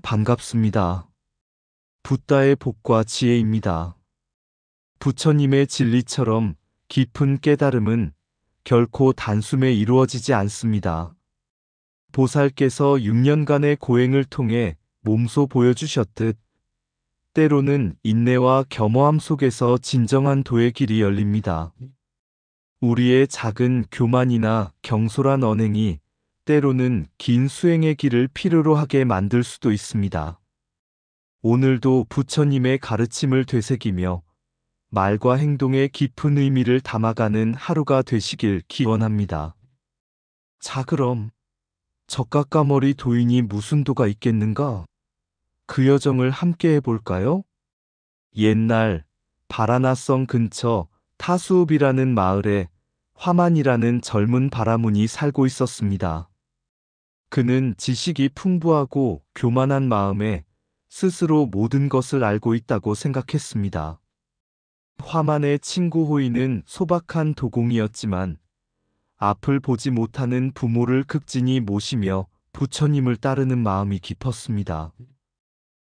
반갑습니다. 붓다의 복과 지혜입니다. 부처님의 진리처럼 깊은 깨달음은 결코 단숨에 이루어지지 않습니다. 보살께서 6년간의 고행을 통해 몸소 보여주셨듯 때로는 인내와 겸허함 속에서 진정한 도의 길이 열립니다. 우리의 작은 교만이나 경솔한 언행이 때로는 긴 수행의 길을 필요로 하게 만들 수도 있습니다. 오늘도 부처님의 가르침을 되새기며 말과 행동에 깊은 의미를 담아가는 하루가 되시길 기원합니다. 자, 그럼 적각가머리 도인이 무슨 도가 있겠는가? 그 여정을 함께 해볼까요? 옛날 바라나성 근처 타수읍이라는 마을에 화만이라는 젊은 바라문이 살고 있었습니다. 그는 지식이 풍부하고 교만한 마음에 스스로 모든 것을 알고 있다고 생각했습니다. 화만의 친구 호이는 소박한 도공이었지만 앞을 보지 못하는 부모를 극진히 모시며 부처님을 따르는 마음이 깊었습니다.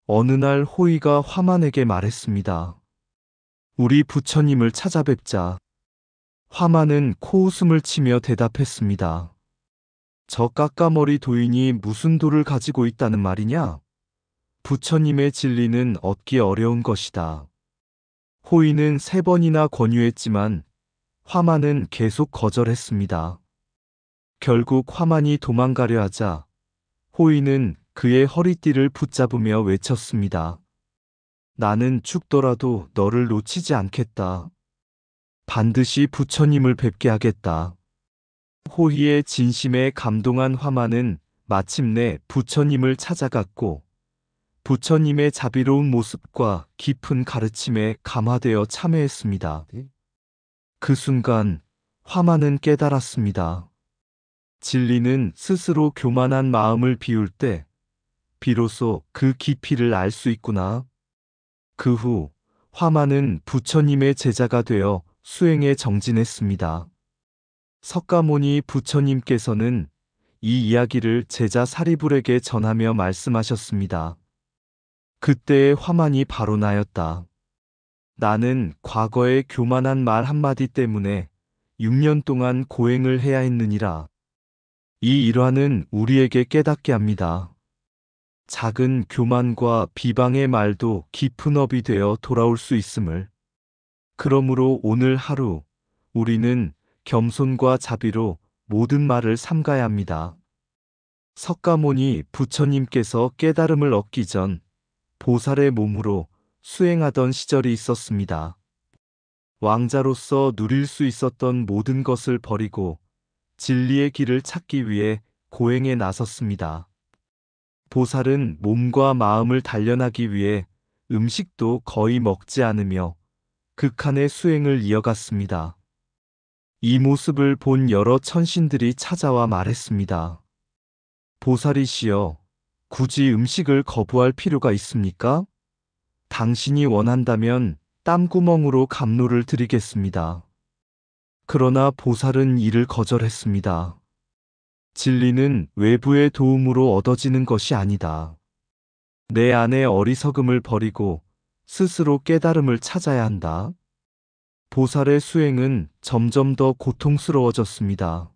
어느 날 호이가 화만에게 말했습니다. 우리 부처님을 찾아뵙자. 화만은 코웃음을 치며 대답했습니다. 저 까까머리 도인이 무슨 도를 가지고 있다는 말이냐? 부처님의 진리는 얻기 어려운 것이다. 호이는 3번이나 권유했지만 화만은 계속 거절했습니다. 결국 화만이 도망가려 하자 호이는 그의 허리띠를 붙잡으며 외쳤습니다. 나는 죽더라도 너를 놓치지 않겠다. 반드시 부처님을 뵙게 하겠다. 호이의 진심에 감동한 화만은 마침내 부처님을 찾아갔고 부처님의 자비로운 모습과 깊은 가르침에 감화되어 참회했습니다. 그 순간 화만은 깨달았습니다. 진리는 스스로 교만한 마음을 비울 때 비로소 그 깊이를 알 수 있구나. 그 후 화만은 부처님의 제자가 되어 수행에 정진했습니다. 석가모니 부처님께서는 이 이야기를 제자 사리불에게 전하며 말씀하셨습니다. 그때의 화만이 바로 나였다. 나는 과거의 교만한 말 한마디 때문에 6년 동안 고행을 해야 했느니라. 이 일화는 우리에게 깨닫게 합니다. 작은 교만과 비방의 말도 깊은 업이 되어 돌아올 수 있음을. 그러므로 오늘 하루 우리는 겸손과 자비로 모든 말을 삼가야 합니다. 석가모니 부처님께서 깨달음을 얻기 전 보살의 몸으로 수행하던 시절이 있었습니다. 왕자로서 누릴 수 있었던 모든 것을 버리고 진리의 길을 찾기 위해 고행에 나섰습니다. 보살은 몸과 마음을 단련하기 위해 음식도 거의 먹지 않으며 극한의 수행을 이어갔습니다. 이 모습을 본 여러 천신들이 찾아와 말했습니다. 보살이시여, 굳이 음식을 거부할 필요가 있습니까? 당신이 원한다면 땀구멍으로 감로를 드리겠습니다. 그러나 보살은 이를 거절했습니다. 진리는 외부의 도움으로 얻어지는 것이 아니다. 내 안의 어리석음을 버리고 스스로 깨달음을 찾아야 한다. 보살의 수행은 점점 더 고통스러워졌습니다.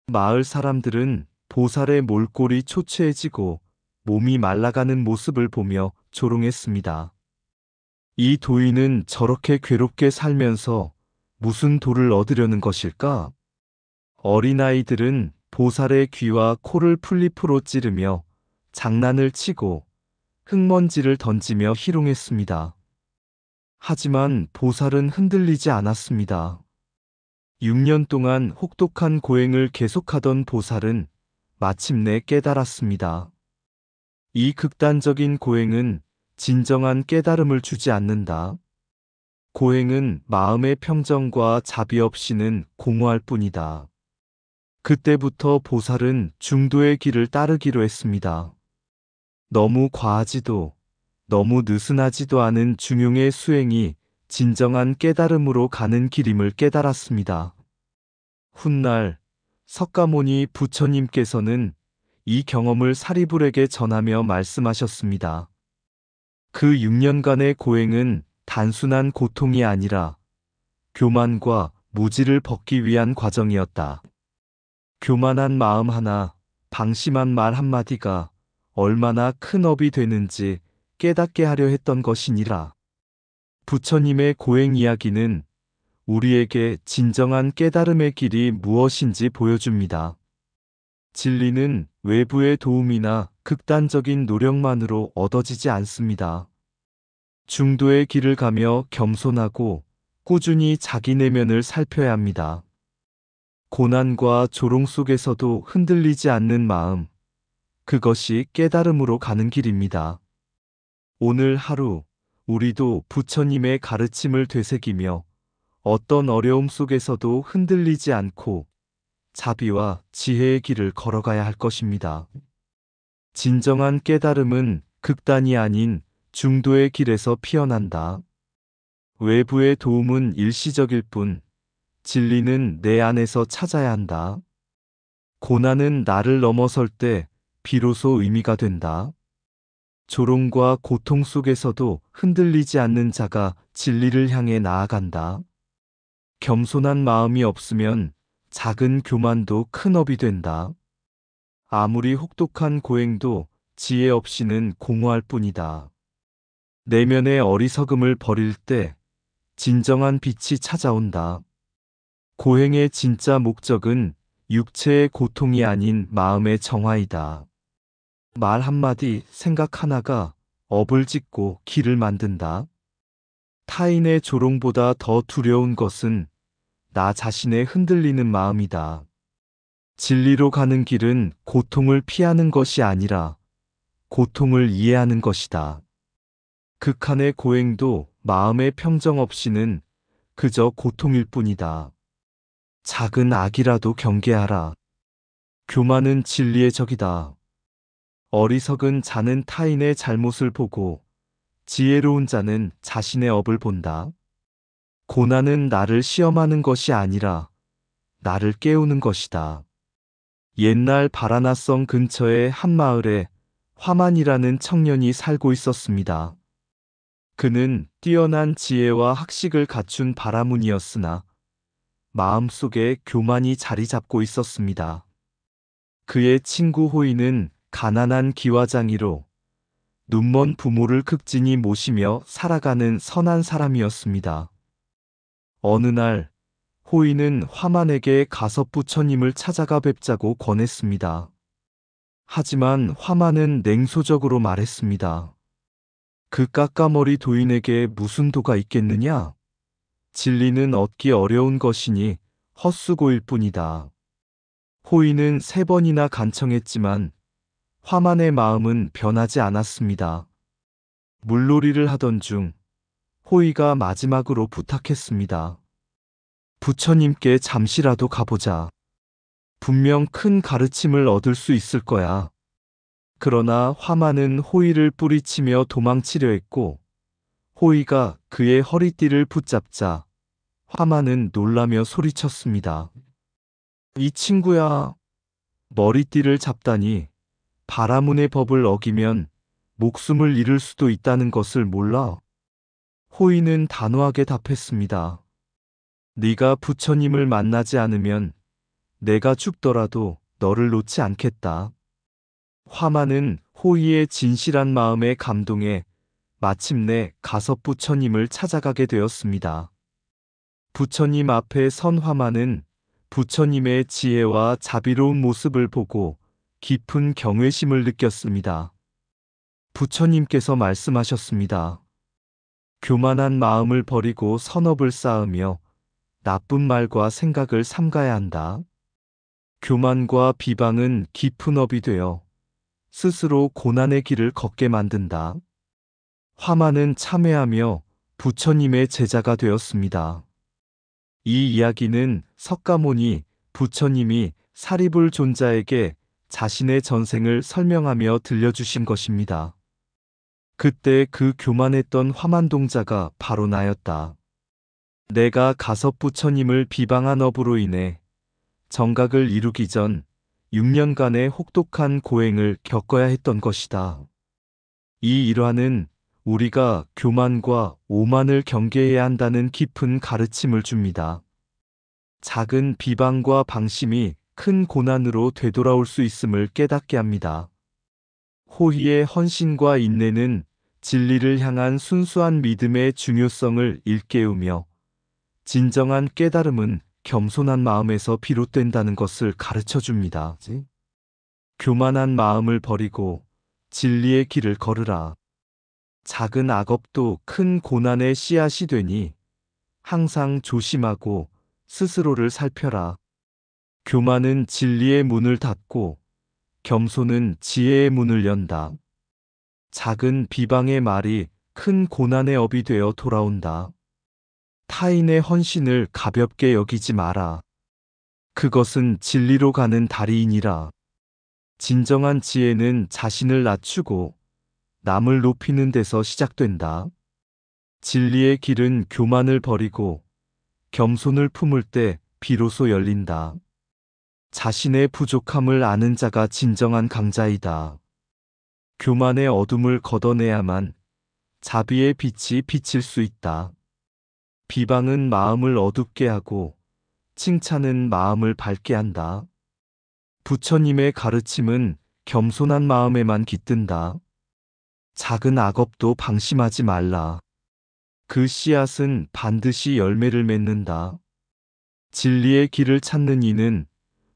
마을 사람들은 보살의 몰골이 초췌해지고 몸이 말라가는 모습을 보며 조롱했습니다. 이 도인은 저렇게 괴롭게 살면서 무슨 도를 얻으려는 것일까? 어린아이들은 보살의 귀와 코를 풀잎으로 찌르며 장난을 치고 흙먼지를 던지며 희롱했습니다. 하지만 보살은 흔들리지 않았습니다. 6년 동안 혹독한 고행을 계속하던 보살은 마침내 깨달았습니다. 이 극단적인 고행은 진정한 깨달음을 주지 않는다. 고행은 마음의 평정과 자비 없이는 공허할 뿐이다. 그때부터 보살은 중도의 길을 따르기로 했습니다. 너무 과하지도 너무 느슨하지도 않은 중용의 수행이 진정한 깨달음으로 가는 길임을 깨달았습니다. 훗날 석가모니 부처님께서는 이 경험을 사리불에게 전하며 말씀하셨습니다. 그 6년간의 고행은 단순한 고통이 아니라 교만과 무지를 벗기 위한 과정이었다. 교만한 마음 하나, 방심한 말 한마디가 얼마나 큰 업이 되는지 깨닫게 하려 했던 것이니라. 부처님의 고행 이야기는 우리에게 진정한 깨달음의 길이 무엇인지 보여줍니다. 진리는 외부의 도움이나 극단적인 노력만으로 얻어지지 않습니다. 중도의 길을 가며 겸손하고 꾸준히 자기 내면을 살펴야 합니다. 고난과 조롱 속에서도 흔들리지 않는 마음, 그것이 깨달음으로 가는 길입니다. 오늘 하루 우리도 부처님의 가르침을 되새기며 어떤 어려움 속에서도 흔들리지 않고 자비와 지혜의 길을 걸어가야 할 것입니다. 진정한 깨달음은 극단이 아닌 중도의 길에서 피어난다. 외부의 도움은 일시적일 뿐, 진리는 내 안에서 찾아야 한다. 고난은 나를 넘어설 때 비로소 의미가 된다. 조롱과 고통 속에서도 흔들리지 않는 자가 진리를 향해 나아간다. 겸손한 마음이 없으면 작은 교만도 큰 업이 된다. 아무리 혹독한 고행도 지혜 없이는 공허할 뿐이다. 내면의 어리석음을 버릴 때 진정한 빛이 찾아온다. 고행의 진짜 목적은 육체의 고통이 아닌 마음의 정화이다. 말 한마디, 생각 하나가 업을 짓고 길을 만든다. 타인의 조롱보다 더 두려운 것은 나 자신의 흔들리는 마음이다. 진리로 가는 길은 고통을 피하는 것이 아니라 고통을 이해하는 것이다. 극한의 고행도 마음의 평정 없이는 그저 고통일 뿐이다. 작은 악이라도 경계하라. 교만은 진리의 적이다. 어리석은 자는 타인의 잘못을 보고 지혜로운 자는 자신의 업을 본다. 고난은 나를 시험하는 것이 아니라 나를 깨우는 것이다. 옛날 바라나성 근처의 한 마을에 화만이라는 청년이 살고 있었습니다. 그는 뛰어난 지혜와 학식을 갖춘 바라문이었으나 마음속에 교만이 자리 잡고 있었습니다. 그의 친구 호이는 가난한 기와장이로 눈먼 부모를 극진히 모시며 살아가는 선한 사람이었습니다. 어느 날 호이는 화만에게 가서 부처님을 찾아가 뵙자고 권했습니다. 하지만 화만은 냉소적으로 말했습니다. 그 까까머리 도인에게 무슨 도가 있겠느냐? 진리는 얻기 어려운 것이니 헛수고일 뿐이다. 호이는 3번이나 간청했지만 화만의 마음은 변하지 않았습니다. 물놀이를 하던 중 호이가 마지막으로 부탁했습니다. 부처님께 잠시라도 가보자. 분명 큰 가르침을 얻을 수 있을 거야. 그러나 화만은 호이를 뿌리치며 도망치려 했고 호이가 그의 허리띠를 붙잡자 화만은 놀라며 소리쳤습니다. 이 친구야, 머리띠를 잡다니 바라문의 법을 어기면 목숨을 잃을 수도 있다는 것을 몰라? 호이는 단호하게 답했습니다. 네가 부처님을 만나지 않으면 내가 죽더라도 너를 놓지 않겠다. 화만은 호이의 진실한 마음에 감동해 마침내 가섭 부처님을 찾아가게 되었습니다. 부처님 앞에 선 화만은 부처님의 지혜와 자비로운 모습을 보고 깊은 경외심을 느꼈습니다. 부처님께서 말씀하셨습니다. 교만한 마음을 버리고 선업을 쌓으며 나쁜 말과 생각을 삼가야 한다. 교만과 비방은 깊은 업이 되어 스스로 고난의 길을 걷게 만든다. 화만은 참회하며 부처님의 제자가 되었습니다. 이 이야기는 석가모니 부처님이 사리불 존자에게 자신의 전생을 설명하며 들려주신 것입니다. 그때 그 교만했던 화만동자가 바로 나였다. 내가 가섭 부처님을 비방한 업으로 인해 정각을 이루기 전 6년간의 혹독한 고행을 겪어야 했던 것이다. 이 일화는 우리가 교만과 오만을 경계해야 한다는 깊은 가르침을 줍니다. 작은 비방과 방심이 큰 고난으로 되돌아올 수 있음을 깨닫게 합니다. 호의의 헌신과 인내는 진리를 향한 순수한 믿음의 중요성을 일깨우며 진정한 깨달음은 겸손한 마음에서 비롯된다는 것을 가르쳐 줍니다. 교만한 마음을 버리고 진리의 길을 걸으라. 작은 악업도 큰 고난의 씨앗이 되니 항상 조심하고 스스로를 살펴라. 교만은 진리의 문을 닫고 겸손은 지혜의 문을 연다. 작은 비방의 말이 큰 고난의 업이 되어 돌아온다. 타인의 헌신을 가볍게 여기지 마라. 그것은 진리로 가는 다리이니라. 진정한 지혜는 자신을 낮추고 남을 높이는 데서 시작된다. 진리의 길은 교만을 버리고 겸손을 품을 때 비로소 열린다. 자신의 부족함을 아는 자가 진정한 강자이다. 교만의 어둠을 걷어내야만 자비의 빛이 비칠 수 있다. 비방은 마음을 어둡게 하고 칭찬은 마음을 밝게 한다. 부처님의 가르침은 겸손한 마음에만 깃든다. 작은 악업도 방심하지 말라. 그 씨앗은 반드시 열매를 맺는다. 진리의 길을 찾는 이는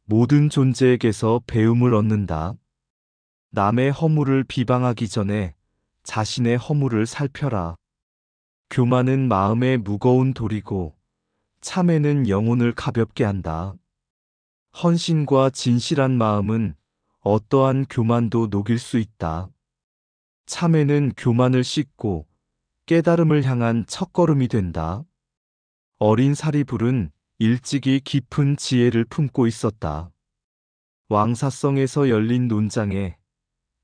모든 존재에게서 배움을 얻는다. 남의 허물을 비방하기 전에 자신의 허물을 살펴라. 교만은 마음에 무거운 돌이고 참회는 영혼을 가볍게 한다. 헌신과 진실한 마음은 어떠한 교만도 녹일 수 있다. 참회는 교만을 씻고 깨달음을 향한 첫걸음이 된다. 어린 사리불은 일찍이 깊은 지혜를 품고 있었다. 왕사성에서 열린 논장에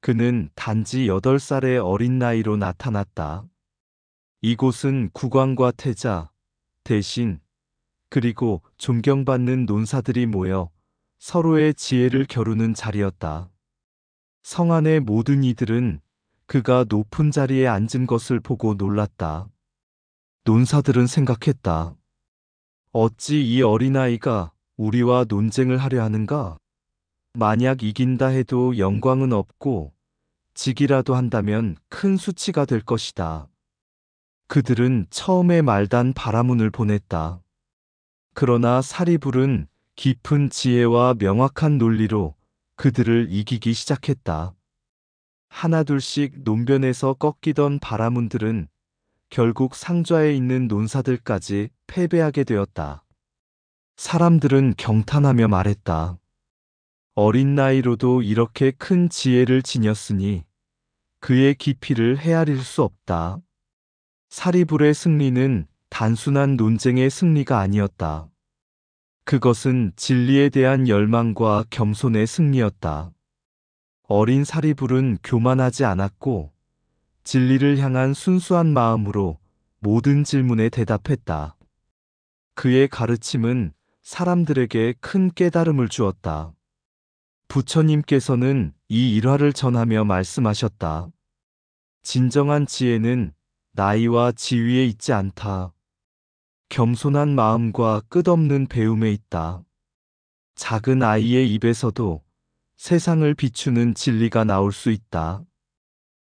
그는 단지 8살의 어린 나이로 나타났다. 이곳은 국왕과 태자, 대신, 그리고 존경받는 논사들이 모여 서로의 지혜를 겨루는 자리였다. 성 안의 모든 이들은 그가 높은 자리에 앉은 것을 보고 놀랐다. 논사들은 생각했다. 어찌 이 어린아이가 우리와 논쟁을 하려 하는가? 만약 이긴다 해도 영광은 없고 지기라도 한다면 큰 수치가 될 것이다. 그들은 처음에 말단 바라문을 보냈다. 그러나 사리불은 깊은 지혜와 명확한 논리로 그들을 이기기 시작했다. 하나둘씩 논변에서 꺾이던 바라문들은 결국 상좌에 있는 논사들까지 패배하게 되었다. 사람들은 경탄하며 말했다. 어린 나이로도 이렇게 큰 지혜를 지녔으니 그의 깊이를 헤아릴 수 없다. 사리불의 승리는 단순한 논쟁의 승리가 아니었다. 그것은 진리에 대한 열망과 겸손의 승리였다. 어린 사리불은 교만하지 않았고 진리를 향한 순수한 마음으로 모든 질문에 대답했다. 그의 가르침은 사람들에게 큰 깨달음을 주었다. 부처님께서는 이 일화를 전하며 말씀하셨다. 진정한 지혜는 나이와 지위에 있지 않다. 겸손한 마음과 끝없는 배움에 있다. 작은 아이의 입에서도 세상을 비추는 진리가 나올 수 있다.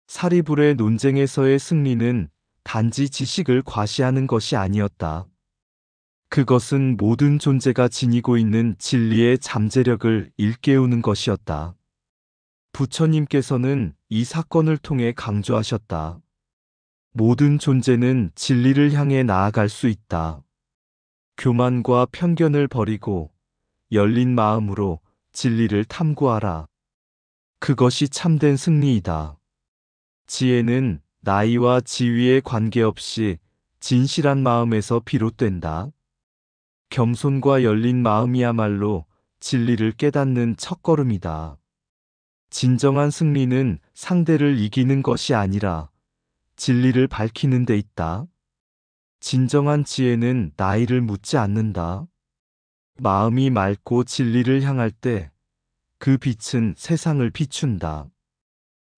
사리불의 논쟁에서의 승리는 단지 지식을 과시하는 것이 아니었다. 그것은 모든 존재가 지니고 있는 진리의 잠재력을 일깨우는 것이었다. 부처님께서는 이 사건을 통해 강조하셨다. 모든 존재는 진리를 향해 나아갈 수 있다. 교만과 편견을 버리고 열린 마음으로 진리를 탐구하라. 그것이 참된 승리이다. 지혜는 나이와 지위에 관계없이 진실한 마음에서 비롯된다. 겸손과 열린 마음이야말로 진리를 깨닫는 첫걸음이다. 진정한 승리는 상대를 이기는 것이 아니라 진리를 밝히는 데 있다. 진정한 지혜는 나이를 묻지 않는다. 마음이 맑고 진리를 향할 때 그 빛은 세상을 비춘다.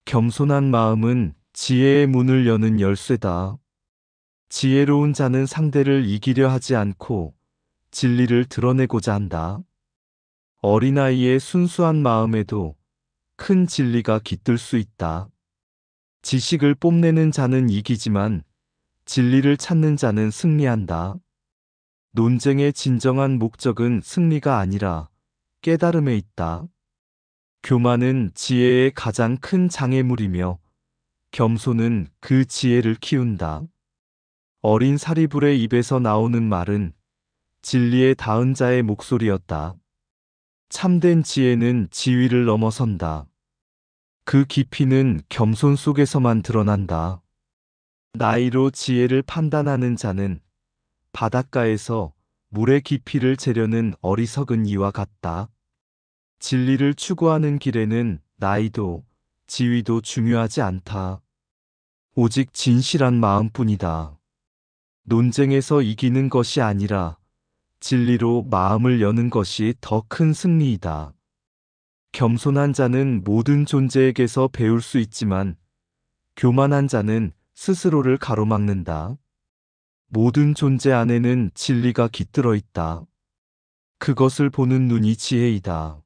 겸손한 마음은 지혜의 문을 여는 열쇠다. 지혜로운 자는 상대를 이기려 하지 않고 진리를 드러내고자 한다. 어린아이의 순수한 마음에도 큰 진리가 깃들 수 있다. 지식을 뽐내는 자는 이기지만 진리를 찾는 자는 승리한다. 논쟁의 진정한 목적은 승리가 아니라 깨달음에 있다. 교만은 지혜의 가장 큰 장애물이며 겸손은 그 지혜를 키운다. 어린 사리불의 입에서 나오는 말은 진리에 닿은 자의 목소리였다. 참된 지혜는 지위를 넘어선다. 그 깊이는 겸손 속에서만 드러난다. 나이로 지혜를 판단하는 자는 바닷가에서 물의 깊이를 재려는 어리석은 이와 같다. 진리를 추구하는 길에는 나이도 지위도 중요하지 않다. 오직 진실한 마음뿐이다. 논쟁에서 이기는 것이 아니라 진리로 마음을 여는 것이 더 큰 승리이다. 겸손한 자는 모든 존재에게서 배울 수 있지만 교만한 자는 스스로를 가로막는다. 모든 존재 안에는 진리가 깃들어 있다. 그것을 보는 눈이 지혜이다.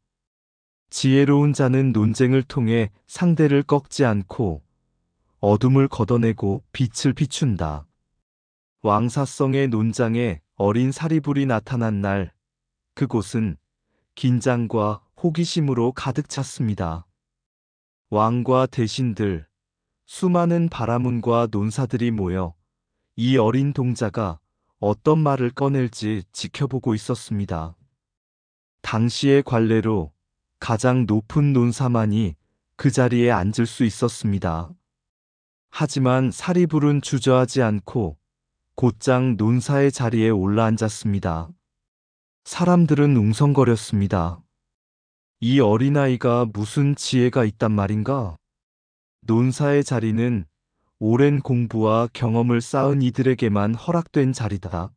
지혜로운 자는 논쟁을 통해 상대를 꺾지 않고 어둠을 걷어내고 빛을 비춘다. 왕사성의 논장에 어린 사리불이 나타난 날, 그곳은 긴장과 호기심으로 가득 찼습니다. 왕과 대신들, 수많은 바라문과 논사들이 모여 이 어린 동자가 어떤 말을 꺼낼지 지켜보고 있었습니다. 당시의 관례로 가장 높은 논사만이 그 자리에 앉을 수 있었습니다. 하지만 사리불은 주저하지 않고 곧장 논사의 자리에 올라앉았습니다. 사람들은 웅성거렸습니다. 이 어린아이가 무슨 지혜가 있단 말인가? 논사의 자리는 오랜 공부와 경험을 쌓은 이들에게만 허락된 자리다.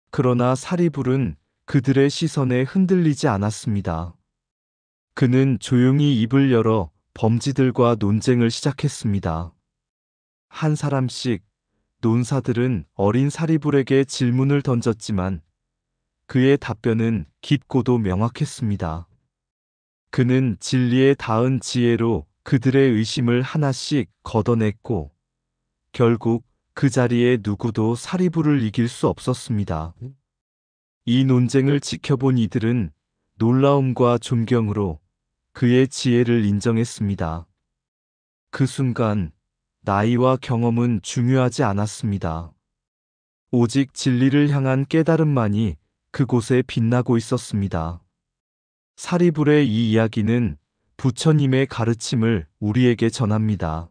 그러나 사리불은 그들의 시선에 흔들리지 않았습니다. 그는 조용히 입을 열어 범지들과 논쟁을 시작했습니다. 한 사람씩 논사들은 어린 사리불에게 질문을 던졌지만 그의 답변은 깊고도 명확했습니다. 그는 진리에 닿은 지혜로 그들의 의심을 하나씩 걷어냈고 결국 그 자리에 누구도 사리불을 이길 수 없었습니다. 이 논쟁을 지켜본 이들은 놀라움과 존경으로 그의 지혜를 인정했습니다. 그 순간 나이와 경험은 중요하지 않았습니다. 오직 진리를 향한 깨달음만이 그곳에 빛나고 있었습니다. 사리불의 이 이야기는 부처님의 가르침을 우리에게 전합니다.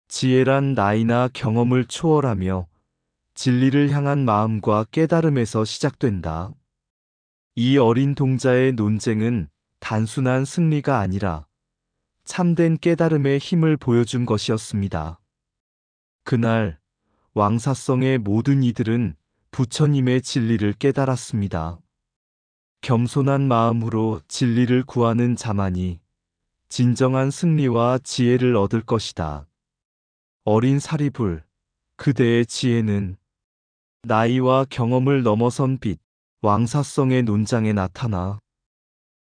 지혜란 나이나 경험을 초월하며 진리를 향한 마음과 깨달음에서 시작된다. 이 어린 동자의 논쟁은 단순한 승리가 아니라 참된 깨달음의 힘을 보여준 것이었습니다. 그날 왕사성의 모든 이들은 부처님의 진리를 깨달았습니다. 겸손한 마음으로 진리를 구하는 자만이 진정한 승리와 지혜를 얻을 것이다. 어린 사리불, 그대의 지혜는 나이와 경험을 넘어선 빛, 왕사성의 논장에 나타나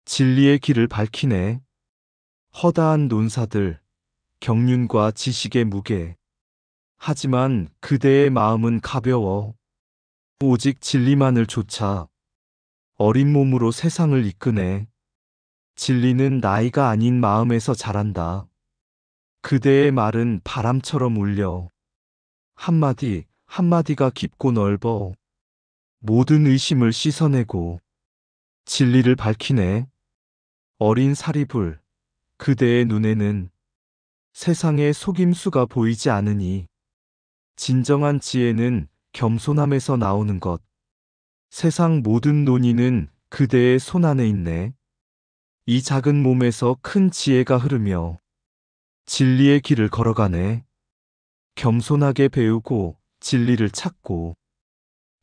진리의 길을 밝히네. 허다한 논사들, 경륜과 지식의 무게. 하지만 그대의 마음은 가벼워. 오직 진리만을 좇아 어린 몸으로 세상을 이끄네. 진리는 나이가 아닌 마음에서 자란다. 그대의 말은 바람처럼 울려. 한마디 한마디가 깊고 넓어. 모든 의심을 씻어내고 진리를 밝히네. 어린 사리불, 그대의 눈에는 세상의 속임수가 보이지 않으니 진정한 지혜는 겸손함에서 나오는 것. 세상 모든 논의는 그대의 손 안에 있네. 이 작은 몸에서 큰 지혜가 흐르며 진리의 길을 걸어가네. 겸손하게 배우고 진리를 찾고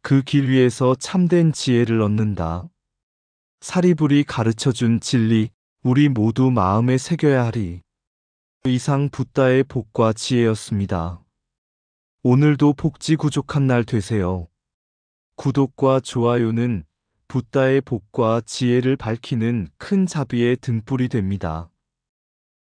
그 길 위에서 참된 지혜를 얻는다. 사리불이 가르쳐준 진리, 우리 모두 마음에 새겨야 하리. 이상 붓다의 복과 지혜였습니다. 오늘도 복지구족한 날 되세요. 구독과 좋아요는 붓다의 복과 지혜를 밝히는 큰 자비의 등불이 됩니다.